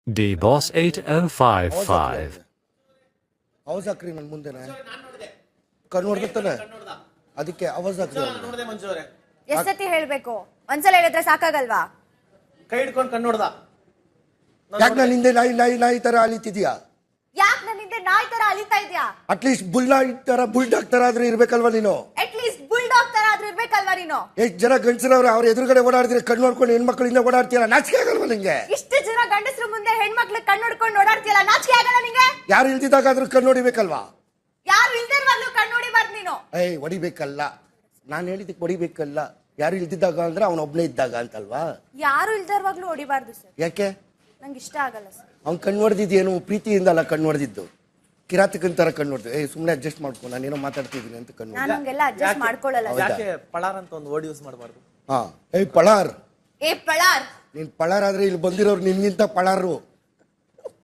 DBoss 8055. ಅವಾಜ್ ಹಾಕ್ರಿ ನನ್ನ ಮುಂದೆನೆ ಕಣ್ಣು ಹೊಡೆದತ್ತಾನೆ ಅದಕ್ಕೆ ಅವಾಜ್ ಹಾಕ್ರಿ ನೋಡ್ದೆ ಮಂಜು ಅವರೇ ಎಷ್ಟ್ ಸತಿ ಹೇಳ್ಬೇಕು ಒಂದ್ಸಲ ಹೇಳಿದ್ರೆ ಸಾಕಾಗಲ್ವಾ? ಕೈ ಹಿಡ್ಕೊಂಡು ಕಣ್ಣು ನೋಡ್ದ. ಯಾಕೆ ನಾನು ಹಿಂದೆ ನಾಯಿ ನಾಯಿ ನಾಯಿ ತರ ಅಲಿತಿದ್ಯಾ? ಯಾಕೆ ನನ್ನಿಂದ ನಾಯಿ ತರ ಅಲಿತಾ ಇದ್ಯಾ? ಅಟ್ಲೀಸ್ಟ್ ಬುಲ್ಡಾಗ್ ತರ ಬುಲ್ಡಾಗ್ ತರ ಆದ್ರೆ ಇರ್ಬೇಕಲ್ವಾ ನೀನು? ಅಟ್ಲೀಸ್ಟ್ ಬುಲ್ಡಾಗ್ ತರ ಆದ್ರೂ ಇರ್ಬೇಕಲ್ವಾ ನೀನು? ಎಷ್ಟು ಜನ ಗಂಡಸರವ್ರು ಅವ್ರ ಎದುರುಗಡೆ ಓಡಾಡ್ತಿದ್ರೆ ಕಣ್ಣು ನೋಡ್ಕೊಂಡು ಹೆಣ್ಮಕ್ಳಿಂದ ಓಡಾಡ್ತೀರಾ? ನಾಚಿಕೆ ಆಗಲ್ವಾ ನಿಂಗೆ? ಇಷ್ಟು ಜನ ಗಂಡಸ್ರ ಮುಂದೆ ಹೆಣ್ಮಕ್ಳು ಕಣ್ಣು ನೋಡ್ಕೊಂಡು ಓಡಾಡ್ತಿಯಲ್ಲ, ನಾಚಿಕೆ ಆಗಲ್ಲ ನಿಂಗೆ? ಯಾರು ಇಲ್ದಿದ್ದಾಗಾದ್ರೂ ಕಣ್ಣು ಹೊಡಿಬೇಕಲ್ವಾ? ಯಾರು ಇಲ್ದಿರುವಾಗ್ಲೂ ಕಣ್ಣು ಹೊಡಿಬಾರ್ದು ನೀನು. ಹೊಡಿಬೇಕಲ್ಲ, ನಾನು ಹೇಳಿದ್ದಕ್ಕೆ ಹೊಡಿಬೇಕಲ್ಲ. ಯಾರು ಇಲ್ದಿದ್ದಾಗ ಅಂದ್ರೆ ಅವನೊಬ್ನೇ ಇದ್ದಾಗ ಅಂತಲ್ವಾ? ಯಾರು ಇಲ್ದಿರುವಾಗ್ಲೂ ಹೊಡಿಬಾರ್ದು ಸರ್. ಯಾಕೆ? ನಂಗೆ ಇಷ್ಟ ಆಗಲ್ಲ ಸರ್. ಅವ್ನು ಕಣ್ಣು ಹೊಡೆದಿದ್ದೇನು ಪ್ರೀತಿಯಿಂದ ಅಲ್ಲ ಕಣ್ಣು ಹೊಡೆದಿದ್ದು, ಕಿರಾತಕನ್ ತರ ಕಣ್ಣು ಹೊಡೆದು ಸುಮ್ಮನೆ ಅಡ್ಜಸ್ಟ್ ಮಾಡ್ಕೊ ನಾನೇನೋ ಮಾತಾಡ್ತಿದ್ದೀನಿ ಅಂತ ಕಣ್ಣು ನಾನು ಹಂಗೆಲ್ಲ ಅಡ್ಜಸ್ಟ್ ಮಾಡ್ಕೊಳ್ಳಲ್ಲ ಸರ್. ಯಾಕೆ ಪಳಾರ್ ಅಂತ ಒಂದು ವರ್ಡ್ ಯೂಸ್ ಮಾಡಬಾರ್ದು? ಹಾ ಪಳಾರ್. ಏ ಪಳಾರ್. ನೀನ್ ಪಳಾರ್ ಆದ್ರೆ ಇಲ್ಲಿ ಬಂದಿರೋರು ನಿನ್ಗಿಂತ ಪಳಾರು.